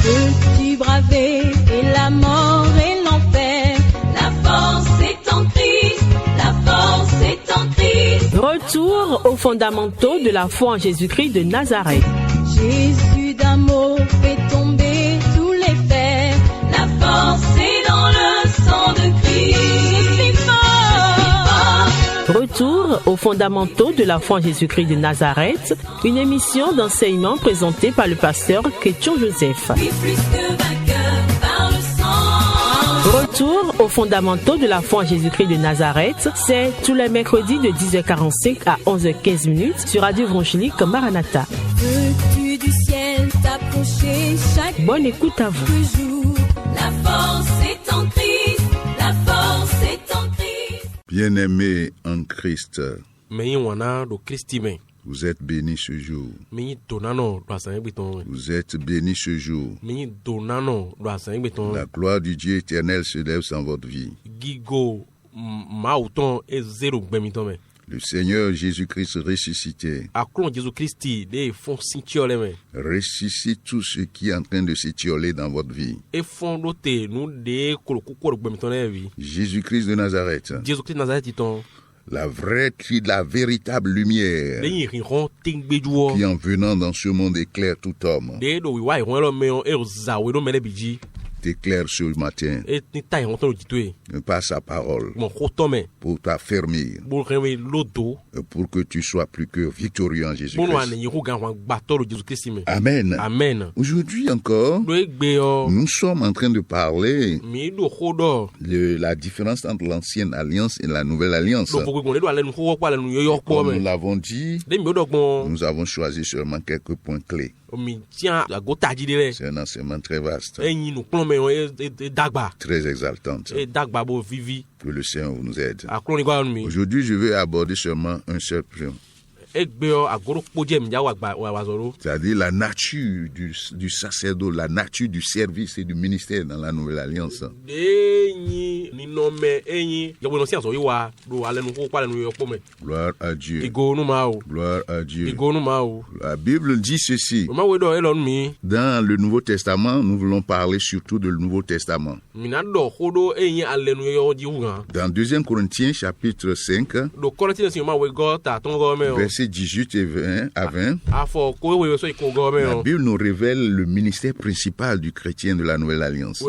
Peux-tu braver et la mort et l'enfer? La force est en Christ, la force est en Christ. Retour aux fondamentaux de la foi en Jésus-Christ de Nazareth. Jésus d'un mot fait tomber tous les fers. La force est dans le sang de Christ. Je suis fort. Retour aux fondamentaux de la foi en Jésus-Christ de Nazareth, une émission d'enseignement présentée par le pasteur Chrétien Joseph. Oui, plus que vainqueur par le sang. Retour aux fondamentaux de la foi en Jésus-Christ de Nazareth, c'est tous les mercredis de 10h45 à 11h15 sur Radio Évangélique Maranatha. Veux-tu du ciel t'approcher chaque Bonne écoute à vous. jour? La force est en Christ, la force est en Christ. Bien-aimés en Christ, vous êtes bénis ce jour. Vous êtes bénis ce jour. La gloire du Dieu éternel se lève sur votre vie. Le Seigneur Jésus-Christ ressuscité ressuscite tout ce qui est en train de s'étioler dans votre vie. Jésus-Christ de Nazareth, la véritable lumière qui en venant dans ce monde éclaire tout homme, t'éclaire ce matin par sa parole pour t'affermir, pour que tu sois plus que victorieux en Jésus-Christ. Amen. Amen. Aujourd'hui encore, nous sommes en train de parler de la différence entre l'ancienne alliance et la nouvelle alliance. Comme nous l'avons dit, nous avons choisi seulement quelques points clés. C'est un enseignement très vaste, très exaltante. Que le Seigneur nous aide. Aujourd'hui, je vais aborder seulement un seul point. C'est-à-dire la nature du sacerdoce, la nature du service et du ministère dans la nouvelle alliance. Gloire à Dieu. Gloire à Dieu. La Bible dit ceci. Dans le Nouveau Testament, nous voulons parler surtout de le Nouveau Testament. Dans 2 Corinthiens chapitre 5, versets 18 et 20 à 20, la Bible nous révèle le ministère principal du chrétien de la Nouvelle Alliance.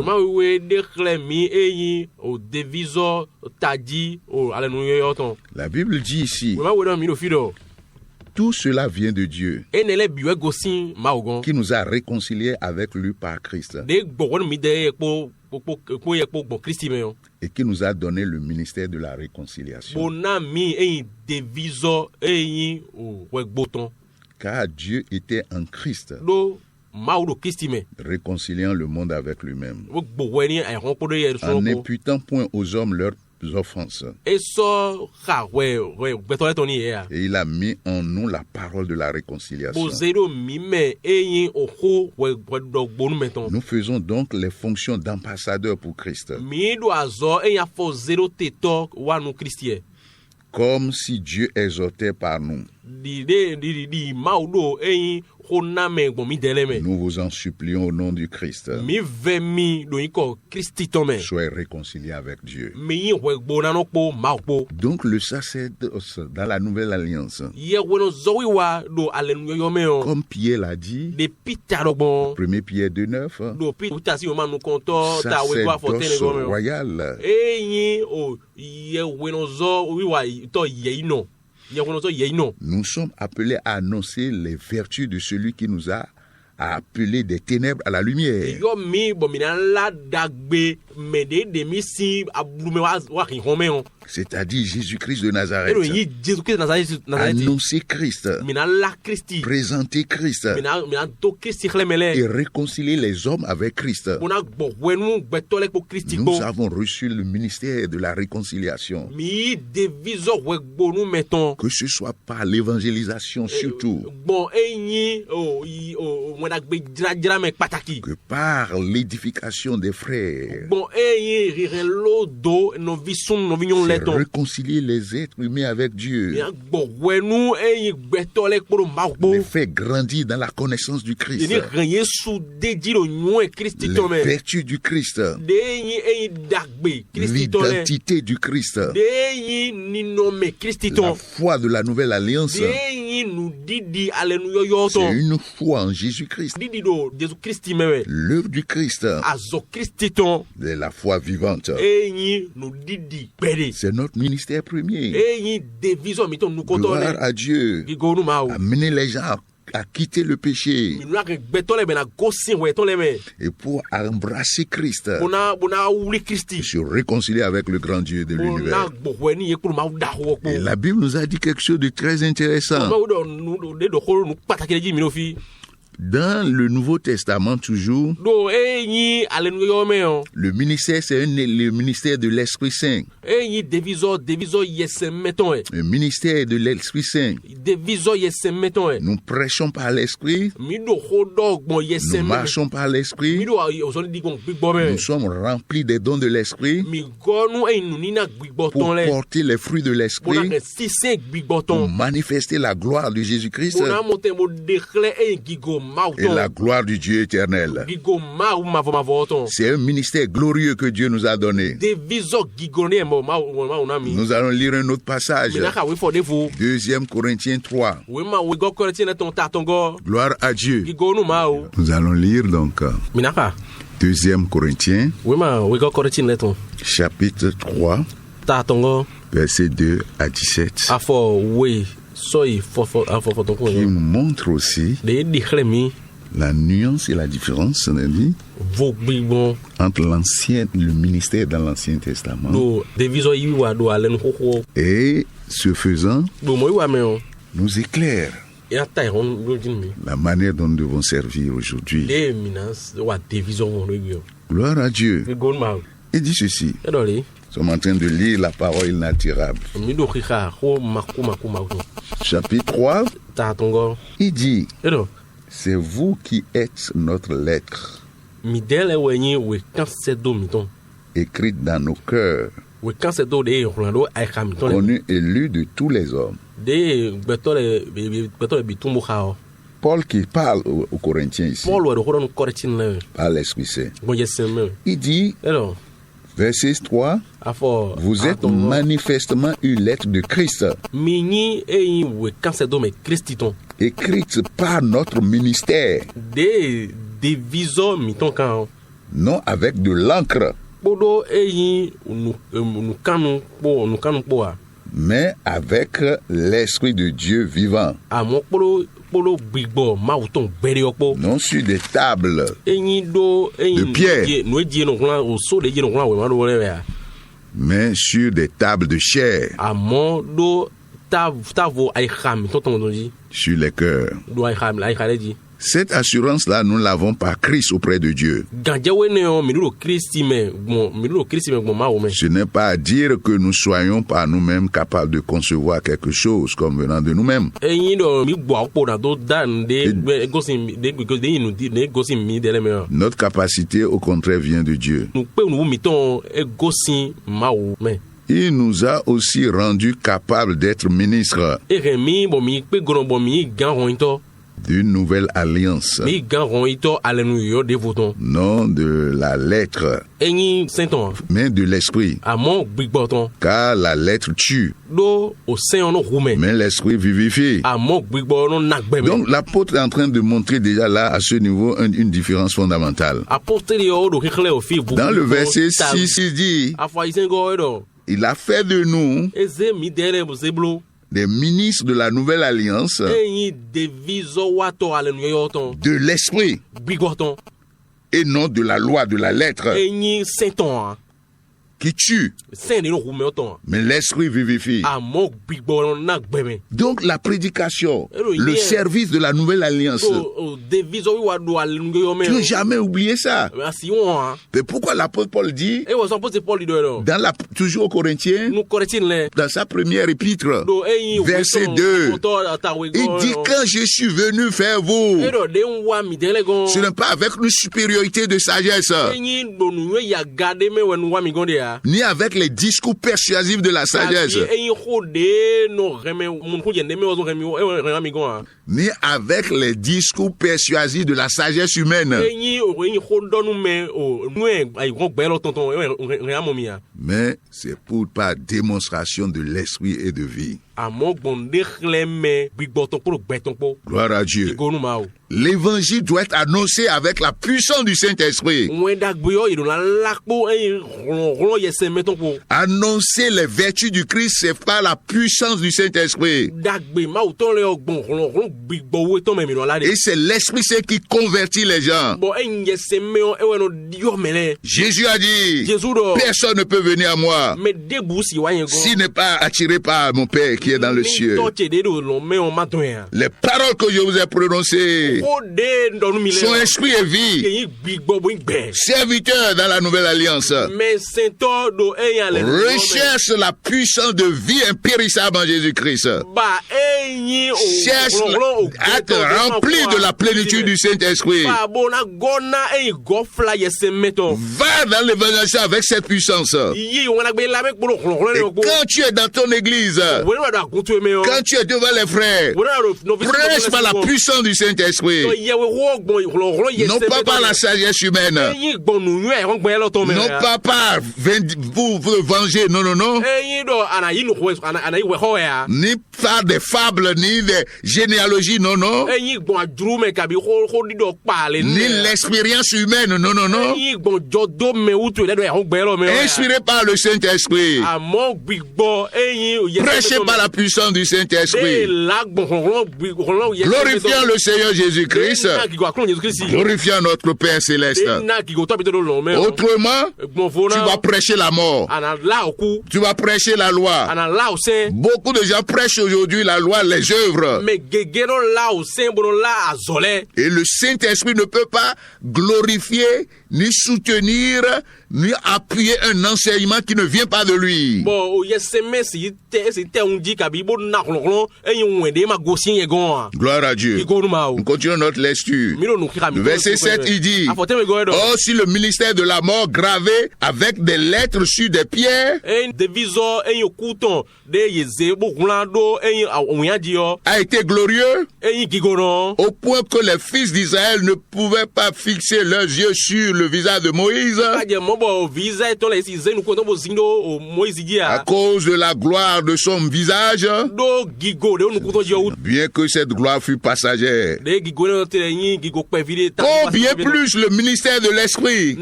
La Bible dit ici, tout cela vient de Dieu, qui nous a réconciliés avec lui par Christ, et qui nous a donné le ministère de la réconciliation. Car Dieu était en Christ, réconciliant le monde avec lui-même, en n'imputant point aux hommes leurs offenses. Et il a mis en nous la parole de la réconciliation. Nous faisons donc les fonctions d'ambassadeurs pour Christ, comme si Dieu exhortait par nous. Nous vous en supplions au nom du Christ. Soyez réconciliés avec Dieu. Donc le sacerdoce dans la nouvelle alliance, comme Pierre l'a dit, 1 Pierre 2,9, sacerdoce royal. Nous sommes appelés à annoncer les vertus de celui qui nous a appelés des ténèbres à la lumière. C'est-à-dire Jésus-Christ de Nazareth. Annoncer Christ, présenter Christ et réconcilier les hommes avec Christ. Nous avons reçu le ministère de la réconciiliation. Que ce soit par l'évangélisation surtout, que par l'édification des frères, réconcilier les êtres humains avec Dieu. Les faire grandir dans la connaissance du Christ. Les vertus du Christ. L'identité du Christ. La foi de la nouvelle alliance. C'est une foi en Jésus-Christ. L'œuvre du Christ. C'est la foi vivante. C'est notre ministère premier. Gloire à Dieu. Amener les gens à quitter le péché et pour embrasser Christ, se réconcilier avec le grand Dieu de l'univers. Et la Bible nous a dit quelque chose de très intéressant. Dans le Nouveau Testament toujours, le ministère, c'est le ministère de l'Esprit Saint. Le ministère de l'Esprit Saint. Nous prêchons par l'Esprit. Nous marchons par l'Esprit. Nous sommes remplis des dons de l'Esprit pour porter les fruits de l'Esprit, pour manifester la gloire de Jésus-Christ et la gloire du Dieu éternel. C'est un ministère glorieux que Dieu nous a donné. Nous allons lire un autre passage. 2 Corinthiens 3. Gloire à Dieu. Nous allons lire donc 2 Corinthiens chapitre 3 verset 2 à 17. Qui nous montre aussi la nuance et la différence entre le ministère dans l'Ancien Testament et ce faisant nous éclaire la manière dont nous devons servir aujourd'hui. Gloire à Dieu. Il dit ceci. Nous sommes en train de lire la parole inaltérable. Chapitre 3, il dit, c'est vous qui êtes notre lettre, écrite dans nos cœurs, connue et lue de tous les hommes. Paul qui parle aux Corinthiens ici, par l'Esprit Saint. Il dit, verset 3, vous êtes manifestement une lettre de Christ, écrite par notre ministère, non avec de l'encre, mais avec l'Esprit de Dieu vivant, non sur des tables de pierre, mais sur des tables de chair, sur les cœurs. Cette assurance-là, nous l'avons par Christ auprès de Dieu. Ce n'est pas à dire que nous soyons par nous-mêmes capables de concevoir quelque chose comme venant de nous-mêmes. Notre capacité, au contraire, vient de Dieu. Il nous a aussi rendus capables d'être ministres d'une nouvelle alliance, non de la lettre, mais de l'esprit, car la lettre tue, mais l'esprit vivifie. Donc l'apôtre est en train de montrer déjà là à ce niveau une différence fondamentale. Dans le verset 6, il dit, il a fait de nous des ministres de la nouvelle alliance, de l'esprit, et non de la loi de la lettre. qui tue, mais l'esprit vivifie. Donc la prédication, le service de la nouvelle alliance, tu n'as jamais oublié ça. Mais pourquoi l'apôtre Paul dit, toujours aux Corinthiens, dans sa première épître, verset 2, il dit, quand je suis venu faire vous, ce n'est pas avec une supériorité de sagesse, ni avec les discours persuasifs de la sagesse, ni avec les discours persuasifs de la sagesse humaine, mais c'est par démonstration de l'esprit et de vie. Gloire à Dieu. L'évangile doit être annoncé avec la puissance du Saint-Esprit. Annoncer les vertus du Christ, c'est par la puissance du Saint-Esprit. Et c'est l'Esprit Saint qui convertit les gens. Jésus a dit, personne ne peut venir à moi s'il n'est pas attiré par mon Père qui est dans le ciel. Les paroles que je vous ai prononcées sont esprit et vie. Serviteurs dans la nouvelle alliance, recherche la puissance de vie impérissable en Jésus-Christ. Cherche à être rempli de la plénitude du Saint-Esprit. Va dans l'évangile avec cette puissance. Et quand tu es dans ton église, quand tu es devant les frères, prêche par la puissance du Saint-Esprit. Non pas par la sagesse humaine. Non pas par vous venger, non. Ni par des fables, ni des généalogies, non. Ni l'expérience humaine, non. Inspiré par le Saint-Esprit. Prêché par la puissance du Saint-Esprit. Glorifiant le Seigneur Jésus-Christ. Glorifiant notre Père Céleste. Autrement, tu vas prêcher la mort. Tu vas prêcher la loi. Beaucoup de gens prêchent aujourd'hui la loi, les œuvres. Et le Saint-Esprit ne peut pas glorifier, ni soutenir, ni appuyer un enseignement qui ne vient pas de lui. Gloire à Dieu. On continue notre lecture. Le verset 7, il dit, oh, si le ministère de la mort gravé avec des lettres sur des pierres a été glorieux au point que les fils d'Israël ne pouvaient pas fixer leurs yeux sur le visage de Moïse à cause de la gloire de son visage, bien que cette gloire fut passagère. Combien plus le ministère de l'Esprit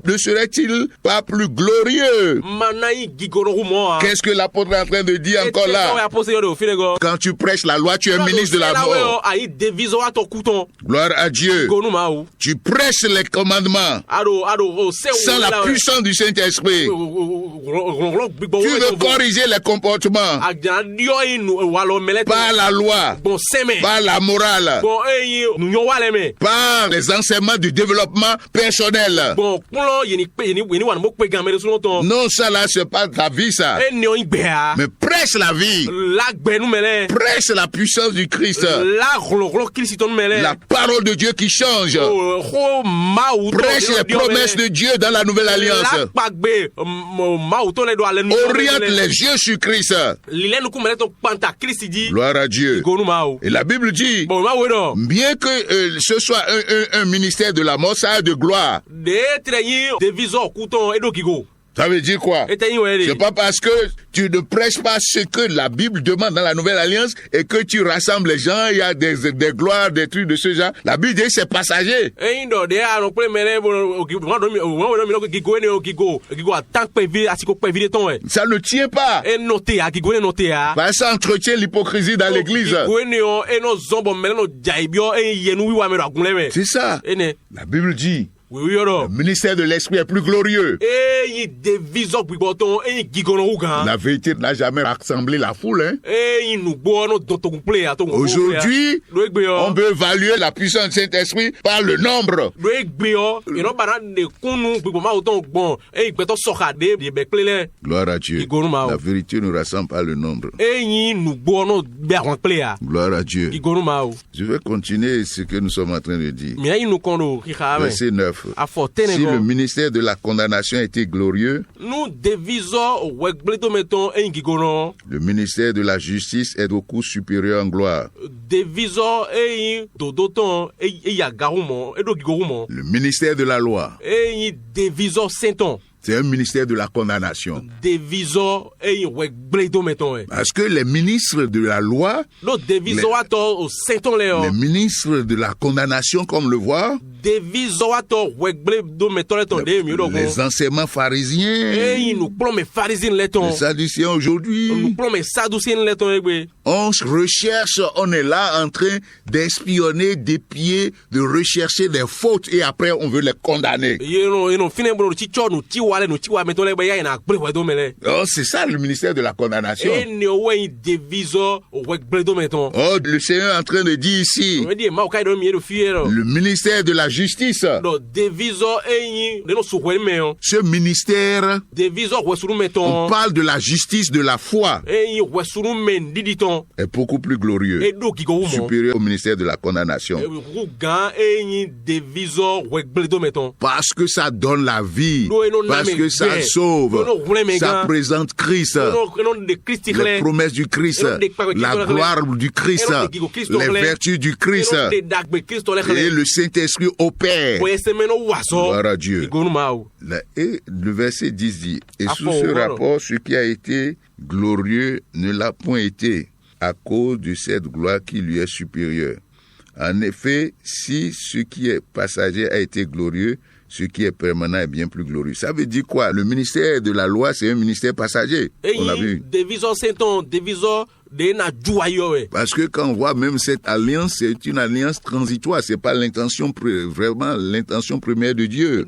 ne serait-il pas plus glorieux? Qu'est-ce que l'apôtre est en train de dire encore là? Quand tu prêches la loi, tu es ministre de la mort. Gloire à Dieu. Tu prêches les commandements sans la puissance du Saint-Esprit. Tu veux corriger les comportements par la loi, par la morale, par les enseignements du développement personnel. Non, ça là, c'est pas ta vie, ça. Mais prêche la vie. Prêche la puissance du Christ. La parole de Dieu qui change. Prêche les promesses de Dieu dans la nouvelle alliance. Oriente les yeux sur Christ. Gloire à Dieu. Et la Bible dit, bien que ce soit un ministère de la mort, ça a de gloire. Ça veut dire quoi? C'est pas parce que tu ne prêches pas ce que la Bible demande dans la Nouvelle Alliance et que tu rassembles les gens, il y a des gloires, des trucs de ce genre. La Bible dit que c'est passager. Ça ne tient pas. Parce que ça entretient l'hypocrisie dans l'église. C'est ça. La Bible dit, Le ministère de l'esprit est plus glorieux. La vérité n'a jamais rassemblé la foule. Hein? Aujourd'hui, on peut évaluer la puissance du Saint-Esprit par le nombre. Gloire à Dieu. La vérité ne rassemble pas le nombre. Gloire à Dieu. Je vais continuer ce que nous sommes en train de dire. Verset 9. Si le ministère de la condamnation était glorieux, le ministère de la justice est beaucoup supérieur en gloire. Le ministère de la loi, c'est un ministère de la condamnation. Parce que les ministres de la loi, les ministres de la condamnation, comme le voit, les enseignements pharisiens, les sadducéens aujourd'hui, on recherche, on est là en train d'espionner, d'épier, de rechercher des fautes et après on veut les condamner. Oh, c'est ça le ministère de la condamnation. Oh, le Seigneur est en train de dire ici, le ministère de la justice. Ce ministère, on parle de la justice de la foi, est beaucoup plus glorieux, supérieur au ministère de la condamnation. Parce que ça donne la vie, parce que ça sauve, ça présente Christ, les promesses du Christ, la gloire du Christ, les vertus du Christ, et le Saint-Esprit opère. Gloire à Dieu. Et le verset 10 dit, et sous ce rapport, ce qui a été glorieux ne l'a point été, à cause de cette gloire qui lui est supérieure. En effet, si ce qui est passager a été glorieux, ce qui est permanent est bien plus glorieux. Ça veut dire quoi? Le ministère de la loi, c'est un ministère passager. On l'a vu. Parce que quand on voit même cette alliance, c'est une alliance transitoire. C'est pas l'intention, vraiment l'intention première de Dieu.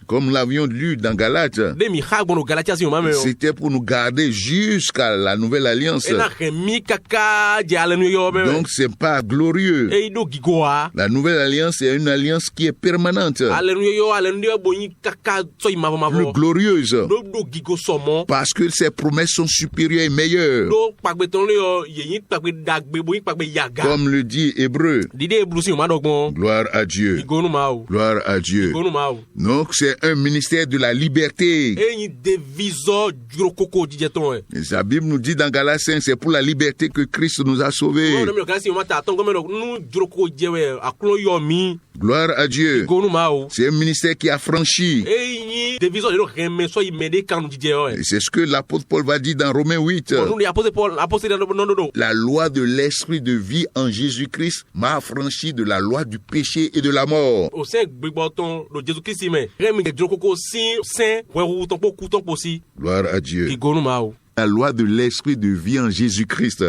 Comme l'avions lu dans Galates, c'était pour nous garder jusqu'à la nouvelle alliance. Donc c'est pas glorieux. La nouvelle alliance est une alliance qui est permanente, plus glorieuse, parce que ses promesses sont supérieures et meilleures. Comme le dit Hébreu. Gloire à Dieu. Gloire à Dieu. Donc c'est un ministère de la liberté. Et la Bible nous dit dans Galates 5, c'est pour la liberté que Christ nous a sauvés. Gloire à Dieu. C'est un ministère qui a franchi. Et c'est ce que l'apôtre Paul va dire dans Romains 8. La loi de l'esprit de vie en Jésus-Christ m'a affranchi de la loi du péché et de la mort. Gloire à Dieu. La loi de l'esprit de vie en Jésus-Christ.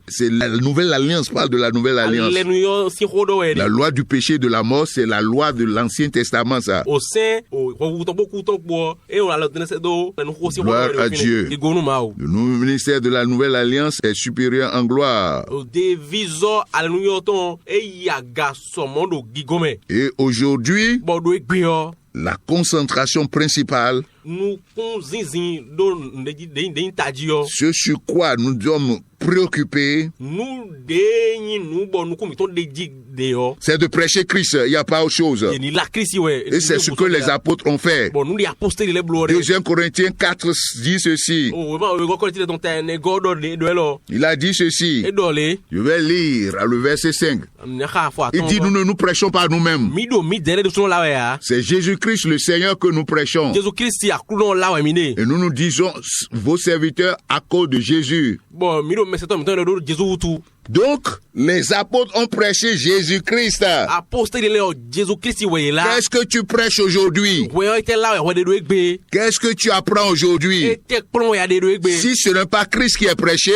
C'est la nouvelle alliance, parle de la nouvelle alliance. La loi du péché et de la mort, c'est la loi de l'Ancien Testament, ça. Gloire à Dieu. Le nouveau ministère de la nouvelle alliance est supérieur en gloire. Et aujourd'hui, la concentration principale, ce sur quoi nous sommes préoccupés, c'est de prêcher Christ, il n'y a pas autre chose. Et c'est ce que les apôtres ont fait. 2 Corinthiens 4 dit ceci. Il a dit ceci. Je vais lire le verset 5. Il dit, nous ne nous prêchons pas nous-mêmes. C'est Jésus-Christ le Seigneur que nous prêchons. Et nous nous disons vos serviteurs à cause de Jésus. Donc, les apôtres ont prêché Jésus-Christ. Qu'est-ce que tu prêches aujourd'hui? Qu'est-ce que tu apprends aujourd'hui? Si ce n'est pas Christ qui est prêché,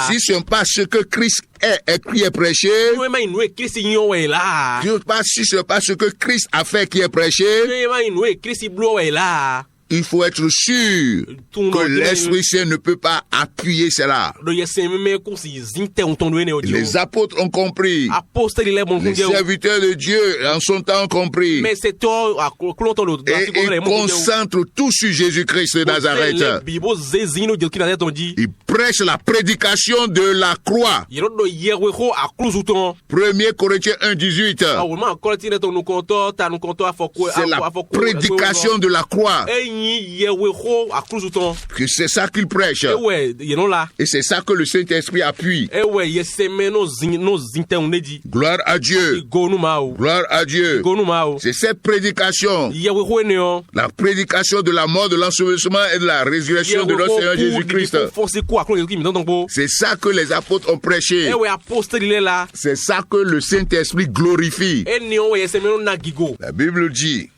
si ce n'est pas ce que Christ est qui est prêché, si ce n'est pas ce que Christ a fait qui est prêché, il faut être sûr que l'Esprit Saint ne peut pas appuyer cela. Les apôtres ont compris. Les serviteurs de Dieu en son temps ont compris. Et ils concentrent tout sur Jésus-Christ de Nazareth. Ils prêchent la prédication de la croix. 1 Corinthiens 1:18. C'est la prédication de la croix. Que c'est ça qu'il prêche. Et c'est ça que le Saint-Esprit appuie. Gloire à Dieu. Gloire à Dieu. C'est cette prédication. La prédication de la mort, de l'ensevelissement et de la résurrection de notre Seigneur Jésus-Christ. C'est ça que les apôtres ont prêché. C'est ça que le Saint-Esprit glorifie. La Bible dit: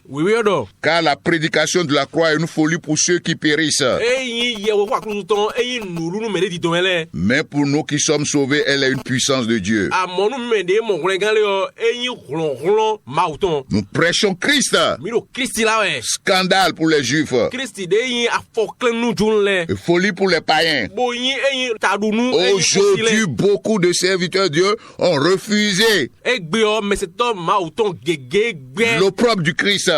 car la prédication de la croix est une folie pour ceux qui périssent. Mais pour nous qui sommes sauvés, elle est une puissance de Dieu. Nous prêchons Christ. Scandale pour les Juifs. Et folie pour les païens. Aujourd'hui, beaucoup de serviteurs de Dieu ont refusé l'opprobre du Christ.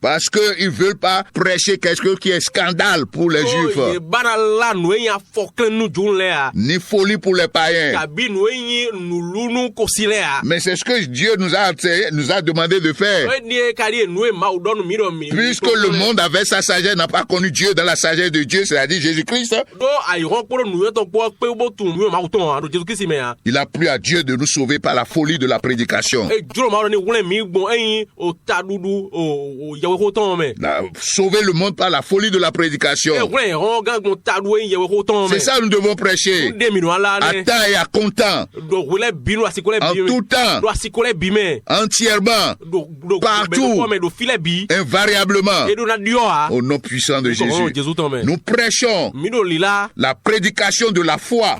Parce qu'ils ne veulent pas prêcher quelque chose qui est scandale pour les Juifs. Ni folie pour les païens. Mais c'est ce que Dieu nous a demandé de faire. Puisque le monde avec sa sagesse n'a pas connu Dieu dans la sagesse de Dieu, c'est-à-dire Jésus-Christ. Il a plu à Dieu de nous sauver par la folie de la prédication. Sauver le monde par la folie de la prédication. C'est ça que nous devons prêcher. À temps et à comptant. En tout temps. Entièrement. Partout. Invariablement. Au nom puissant de Jésus. Nous prêchons la prédication de la foi.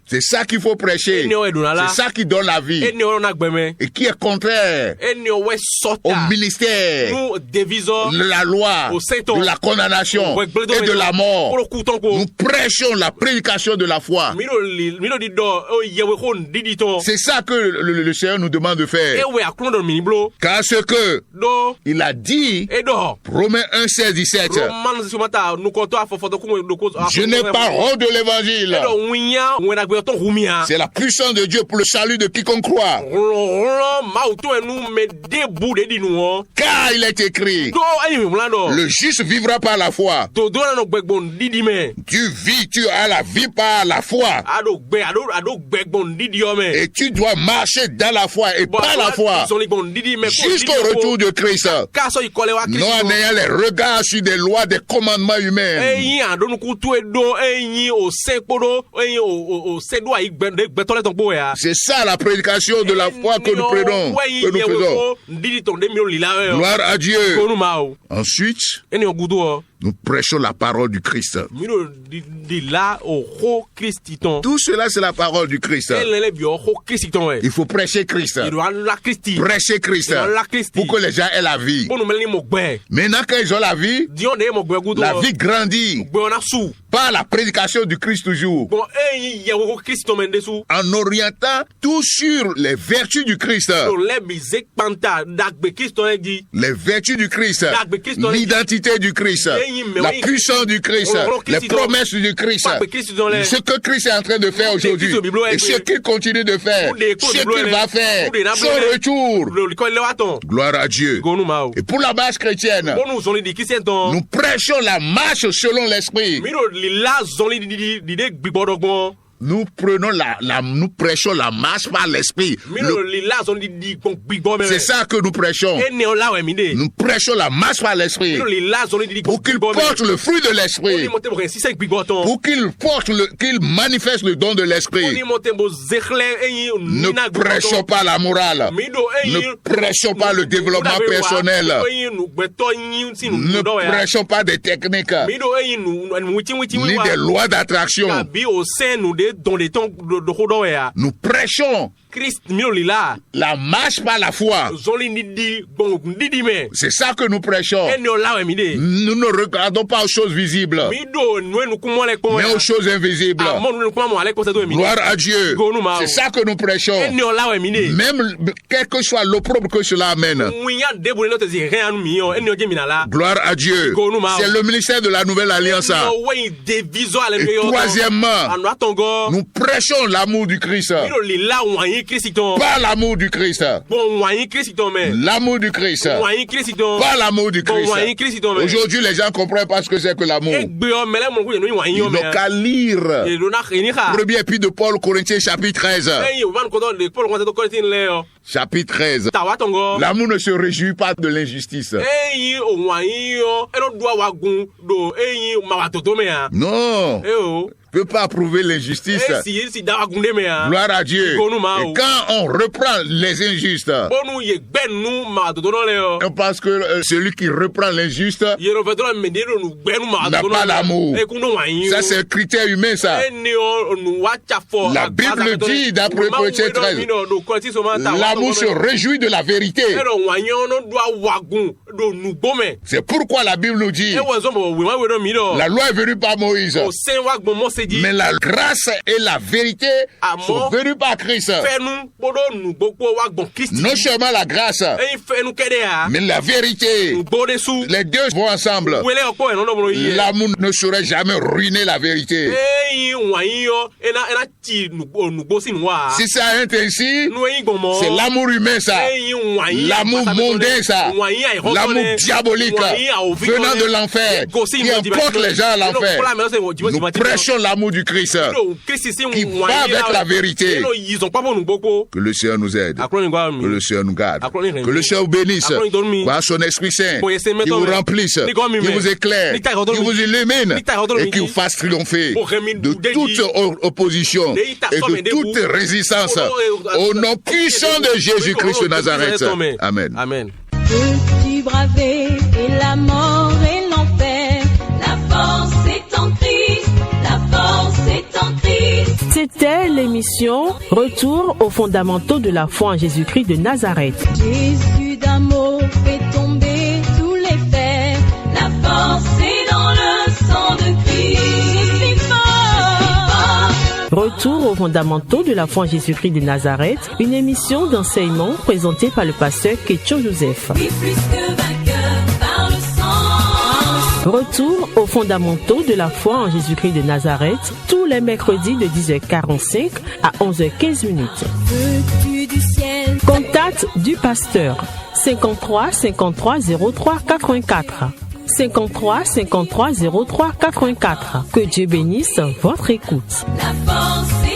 C'est ça qu'il faut prêcher. C'est ça qui donne la vie. Et qui est contraire au ministère de la loi, de la condamnation et de la mort. Nous prêchons la prédication de la foi. C'est ça que le Seigneur nous demande de faire. Car ce que il a dit, Romains 1:16-17, je n'ai pas honte de l'évangile. C'est la puissance de Dieu pour le salut de quiconque croit. Car il est écrit, le juste vivra par la foi. Tu vis, tu as la vie par la foi. Et tu dois marcher dans la foi et par la foi jusqu'au retour de Christ. Non en ayant les regards sur des lois, des commandements humains. C'est ça la prédication de la foi que nous prenons, que nous faisons. Gloire à Dieu. Ensuite, nous prêchons la parole du Christ. Tout cela, c'est la parole du Christ. Il faut prêcher Christ. Prêcher Christ pour que les gens aient la vie. Maintenant qu'ils ont la vie grandit par la prédication du Christ toujours. En orientant tout sur les vertus du Christ. Les vertus du Christ. L'identité du Christ. La puissance du Christ. Les promesses du Christ. Ce que Christ est en train de faire aujourd'hui. Et ce qu'il continue de faire. Ce qu'il va faire. Son retour. Gloire à Dieu. Et pour la marche chrétienne, nous prêchons la marche selon l'esprit. nous prêchons la marche par l'esprit. C'est ça que nous prêchons. Nous prêchons la marche par l'esprit. Pour qu'il porte le fruit de l'esprit. Pour qu'il manifeste le don de l'esprit. Ne prêchons pas la morale. Ne prêchons pas le développement personnel. Ne prêchons pas des techniques. Ni des lois d'attraction. Nous prêchons la marche par la foi. C'est ça que nous prêchons. Nous ne regardons pas aux choses visibles, mais aux choses invisibles. Gloire à Dieu. C'est ça que nous prêchons. Même quel que soit l'opprobre que cela amène. Gloire à Dieu. C'est le ministère de la Nouvelle Alliance. Et troisièmement, nous prêchons l'amour du Christ. Pas l'amour du Christ. L'amour du Christ. Pas l'amour du Christ. Aujourd'hui, les gens comprennent pas ce que c'est que l'amour. Ils n'ont qu'à lire. Premier épître de Paul aux Corinthiens, chapitre 13. Chapitre 13. L'amour ne se réjouit pas de l'injustice. Non. Ne peut pas approuver l'injustice. Gloire à Dieu. Et quand on reprend les injustes, parce que celui qui reprend l'injuste n'a pas d'amour. Ça, c'est un critère humain, ça. La Bible dit, d'après Corinthiens 13, l'amour se réjouit de la vérité. C'est pourquoi la Bible nous dit, la loi est venue par Moïse, mais la grâce et la vérité sont venues par Christ. Non seulement la grâce, mais la vérité. Les deux vont ensemble. L'amour ne saurait jamais ruiner la vérité. Si ça est ainsi, c'est l'amour humain, ça. L'amour mondain, ça. L'amour diabolique venant de l'enfer, qui emporte les gens à l'enfer. Nous prêchons l'amour du Christ qui va avec la vérité. Que le Seigneur nous aide, que le Seigneur nous garde, que le Seigneur vous bénisse par son Esprit Saint, qui vous remplisse, qui vous éclaire, qui vous illumine et qui vous fasse triompher de toute opposition et de toute résistance au nom puissant de Jésus-Christ de Nazareth. Amen. Amen. Peux-tu braver et la mort et l'enfer? La force est en Christ, la force est en Christ. C'était l'émission Retour aux fondamentaux de la foi en Jésus-Christ de Nazareth. Jésus d'amour fait tomber tous les fers. La force est dans le sang de Christ. Je suis fort. Retour aux fondamentaux de la foi en Jésus-Christ de Nazareth, une émission d'enseignement présentée par le pasteur Ketcho Joseph. Retour aux fondamentaux de la foi en Jésus-Christ de Nazareth, tous les mercredis de 10h45 à 11h15. Contact du pasteur 53 53 03 84. 53 53 03 84. Que Dieu bénisse votre écoute. La force